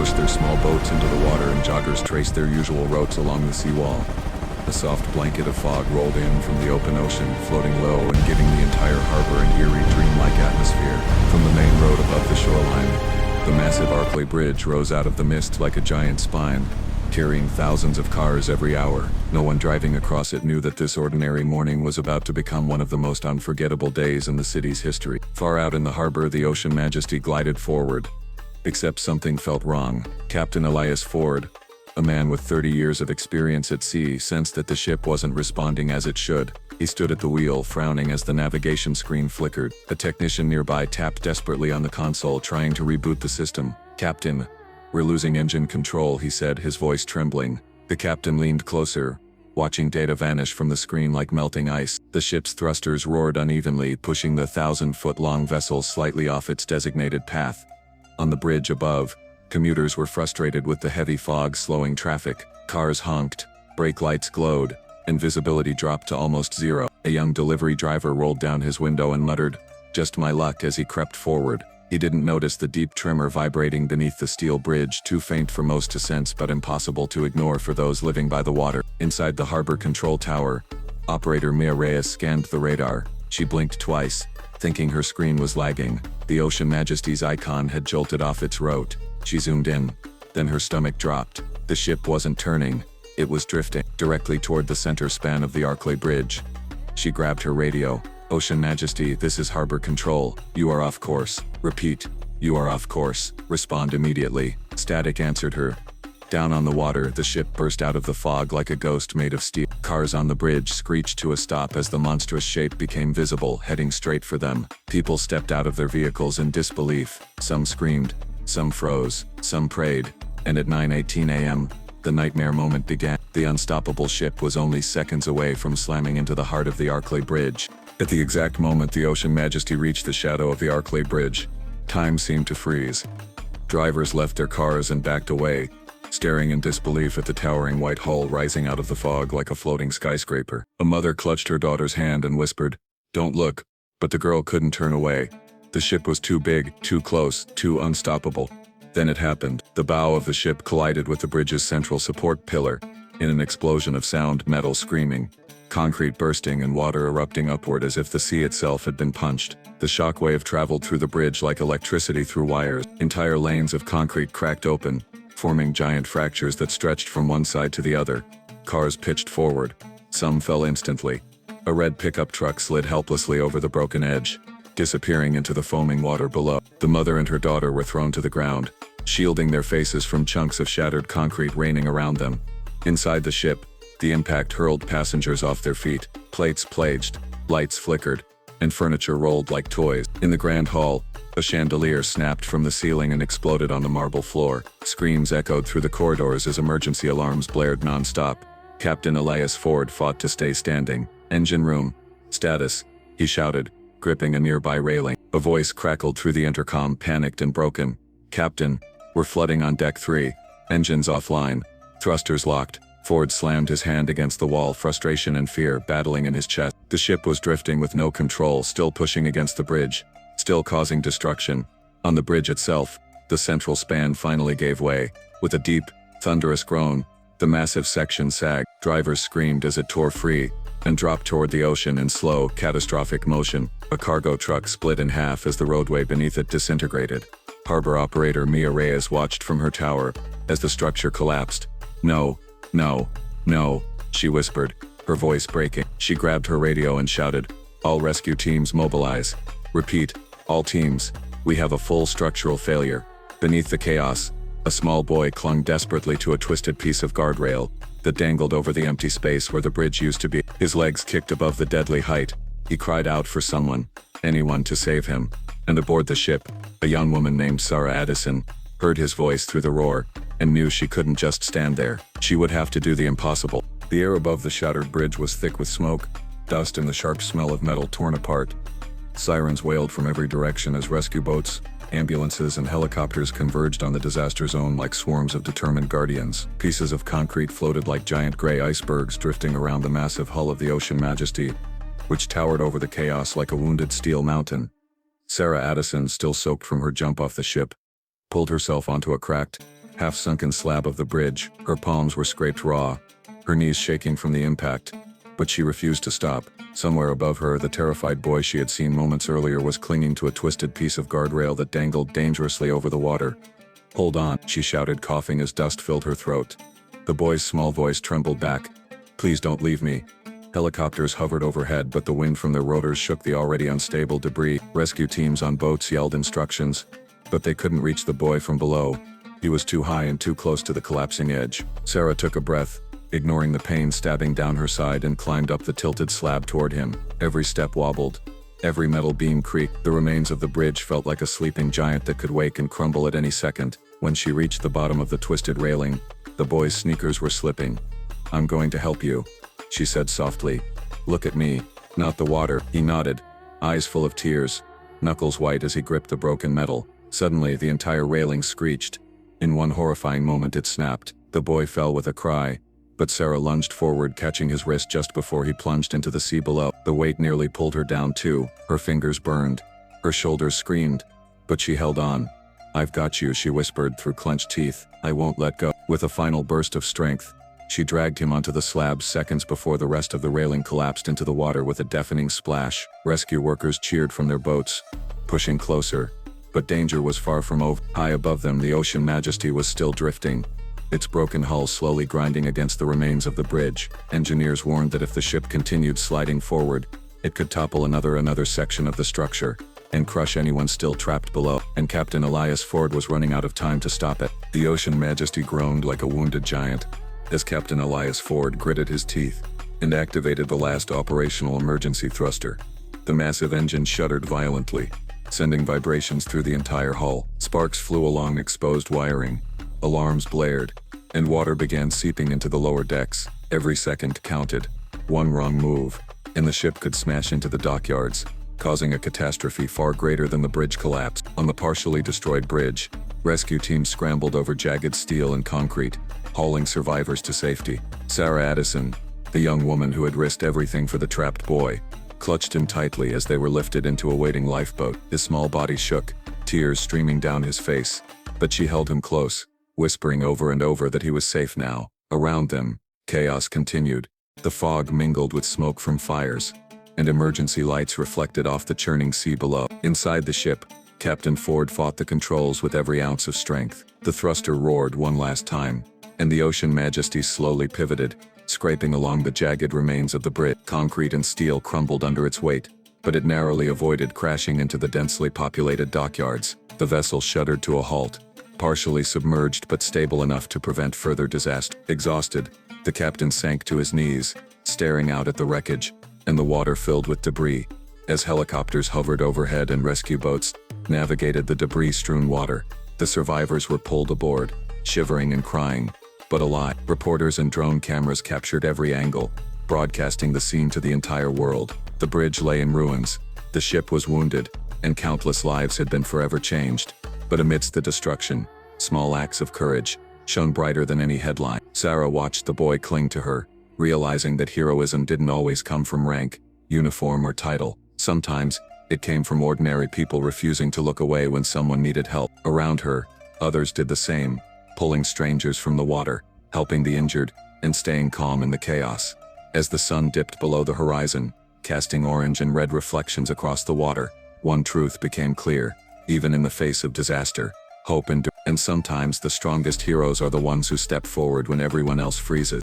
pushed their small boats into the water and joggers traced their usual routes along the seawall. A soft blanket of fog rolled in from the open ocean, floating low and giving the entire harbor an eerie, dreamlike atmosphere. From the main road above the shoreline, the massive Arclay Bridge rose out of the mist like a giant spine, carrying thousands of cars every hour. No one driving across it knew that this ordinary morning was about to become one of the most unforgettable days in the city's history. Far out in the harbor, the Ocean Majesty glided forward. Except something felt wrong. Captain Elias Ford, a man with 30 years of experience at sea, sensed that the ship wasn't responding as it should. He stood at the wheel, frowning as the navigation screen flickered. A technician nearby tapped desperately on the console, trying to reboot the system. "Captain, we're losing engine control," he said, his voice trembling. The captain leaned closer, watching data vanish from the screen like melting ice. The ship's thrusters roared unevenly, pushing the 1,000-foot-long vessel slightly off its designated path. On the bridge above, commuters were frustrated with the heavy fog slowing traffic. Cars honked, brake lights glowed, and visibility dropped to almost zero. A young delivery driver rolled down his window and muttered, "Just my luck," as he crept forward. He didn't notice the deep tremor vibrating beneath the steel bridge, too faint for most to sense but impossible to ignore for those living by the water. Inside the harbor control tower, operator Mia Reyes scanned the radar. She blinked twice, thinking her screen was lagging. The Ocean Majesty's icon had jolted off its route. She zoomed in. Then her stomach dropped. The ship wasn't turning. It was drifting directly toward the center span of the Arclay Bridge. She grabbed her radio. "Ocean Majesty, this is Harbor Control. You are off course. Repeat, you are off course. Respond immediately." Static answered her. Down on the water, the ship burst out of the fog like a ghost made of steel. Cars on the bridge screeched to a stop as the monstrous shape became visible, heading straight for them. People stepped out of their vehicles in disbelief. Some screamed, some froze, some prayed, and at 9:18 a.m., the nightmare moment began. The unstoppable ship was only seconds away from slamming into the heart of the Arclay Bridge. At the exact moment the Ocean Majesty reached the shadow of the Arclay Bridge, time seemed to freeze. Drivers left their cars and backed away, staring in disbelief at the towering white hull rising out of the fog like a floating skyscraper. A mother clutched her daughter's hand and whispered, "Don't look," but the girl couldn't turn away. The ship was too big, too close, too unstoppable. Then it happened. The bow of the ship collided with the bridge's central support pillar. In an explosion of sound, metal screaming, concrete bursting and water erupting upward as if the sea itself had been punched. The shockwave traveled through the bridge like electricity through wires. Entire lanes of concrete cracked open, forming giant fractures that stretched from one side to the other. Cars pitched forward. Some fell instantly. A red pickup truck slid helplessly over the broken edge, disappearing into the foaming water below. The mother and her daughter were thrown to the ground, shielding their faces from chunks of shattered concrete raining around them. Inside the ship, the impact hurled passengers off their feet. Plates plaged, lights flickered, and furniture rolled like toys. In the grand hall, a chandelier snapped from the ceiling and exploded on the marble floor. Screams echoed through the corridors as emergency alarms blared non-stop. Captain Elias Ford fought to stay standing. "Engine room. Status," he shouted, gripping a nearby railing. A voice crackled through the intercom, panicked and broken. "Captain, we're flooding on deck 3. Engines offline. Thrusters locked." Ford slammed his hand against the wall, frustration and fear battling in his chest. The ship was drifting with no control, still pushing against the bridge, still causing destruction. On the bridge itself, the central span finally gave way. With a deep, thunderous groan, the massive section sagged. Drivers screamed as it tore free and dropped toward the ocean in slow, catastrophic motion. A cargo truck split in half as the roadway beneath it disintegrated. Harbor operator Mia Reyes watched from her tower as the structure collapsed. "No, no, no," she whispered, her voice breaking. She grabbed her radio and shouted, "All rescue teams mobilize. Repeat, all teams. We have a full structural failure." Beneath the chaos, a small boy clung desperately to a twisted piece of guardrail that dangled over the empty space where the bridge used to be. His legs kicked above the deadly height. He cried out for someone, anyone, to save him. And aboard the ship, a young woman named Sarah Addison heard his voice through the roar and knew she couldn't just stand there. She would have to do the impossible. The air above the shattered bridge was thick with smoke, dust, and the sharp smell of metal torn apart. Sirens wailed from every direction as rescue boats, ambulances, and helicopters converged on the disaster zone like swarms of determined guardians. Pieces of concrete floated like giant gray icebergs drifting around the massive hull of the Ocean Majesty, which towered over the chaos like a wounded steel mountain. Sarah Addison, still soaked from her jump off the ship, pulled herself onto a cracked, half-sunken slab of the bridge. Her palms were scraped raw, her knees shaking from the impact. But she refused to stop. Somewhere above her, the terrified boy she had seen moments earlier was clinging to a twisted piece of guardrail that dangled dangerously over the water. "Hold on," she shouted, coughing as dust filled her throat. The boy's small voice trembled back. "Please don't leave me." Helicopters hovered overhead, but the wind from their rotors shook the already unstable debris. Rescue teams on boats yelled instructions, but they couldn't reach the boy from below. He was too high and too close to the collapsing edge. Sarah took a breath, ignoring the pain stabbing down her side, and climbed up the tilted slab toward him. Every step wobbled. Every metal beam creaked. The remains of the bridge felt like a sleeping giant that could wake and crumble at any second. When she reached the bottom of the twisted railing, the boy's sneakers were slipping. "I'm going to help you," she said softly. "Look at me, not the water." He nodded, eyes full of tears, knuckles white as he gripped the broken metal. Suddenly, the entire railing screeched. In one horrifying moment, it snapped. The boy fell with a cry, but Sarah lunged forward, catching his wrist just before he plunged into the sea below. The weight nearly pulled her down too. Her fingers burned. Her shoulders screamed. But she held on. "I've got you," she whispered through clenched teeth. "I won't let go." With a final burst of strength, she dragged him onto the slab seconds before the rest of the railing collapsed into the water with a deafening splash. Rescue workers cheered from their boats, pushing closer. But danger was far from over. High above them, the Ocean Majesty was still drifting, its broken hull slowly grinding against the remains of the bridge. Engineers warned that if the ship continued sliding forward, it could topple another section of the structure and crush anyone still trapped below. And Captain Elias Ford was running out of time to stop it. The Ocean Majesty groaned like a wounded giant as Captain Elias Ford gritted his teeth and activated the last operational emergency thruster. The massive engine shuddered violently, sending vibrations through the entire hull. Sparks flew along exposed wiring. Alarms blared, and water began seeping into the lower decks. Every second counted. One wrong move, and the ship could smash into the dockyards, causing a catastrophe far greater than the bridge collapse. On the partially destroyed bridge, rescue teams scrambled over jagged steel and concrete, hauling survivors to safety. Sarah Addison, the young woman who had risked everything for the trapped boy, clutched him tightly as they were lifted into a waiting lifeboat. His small body shook, tears streaming down his face, but she held him close, whispering over and over that he was safe now. Around them, chaos continued. The fog mingled with smoke from fires, and emergency lights reflected off the churning sea below. Inside the ship, Captain Ford fought the controls with every ounce of strength. The thruster roared one last time, and the Ocean Majesty slowly pivoted, scraping along the jagged remains of the bridge. Concrete and steel crumbled under its weight, but it narrowly avoided crashing into the densely populated dockyards. The vessel shuddered to a halt, partially submerged but stable enough to prevent further disaster. Exhausted, the captain sank to his knees, staring out at the wreckage, and the water filled with debris. As helicopters hovered overhead and rescue boats navigated the debris-strewn water, the survivors were pulled aboard, shivering and crying, but alive. Reporters and drone cameras captured every angle, broadcasting the scene to the entire world. The bridge lay in ruins, the ship was wounded, and countless lives had been forever changed. But amidst the destruction, small acts of courage shone brighter than any headline. Sarah watched the boy cling to her, realizing that heroism didn't always come from rank, uniform, or title. Sometimes, it came from ordinary people refusing to look away when someone needed help. Around her, others did the same, pulling strangers from the water, helping the injured, and staying calm in the chaos. As the sun dipped below the horizon, casting orange and red reflections across the water, one truth became clear. Even in the face of disaster, hope endures. And sometimes the strongest heroes are the ones who step forward when everyone else freezes.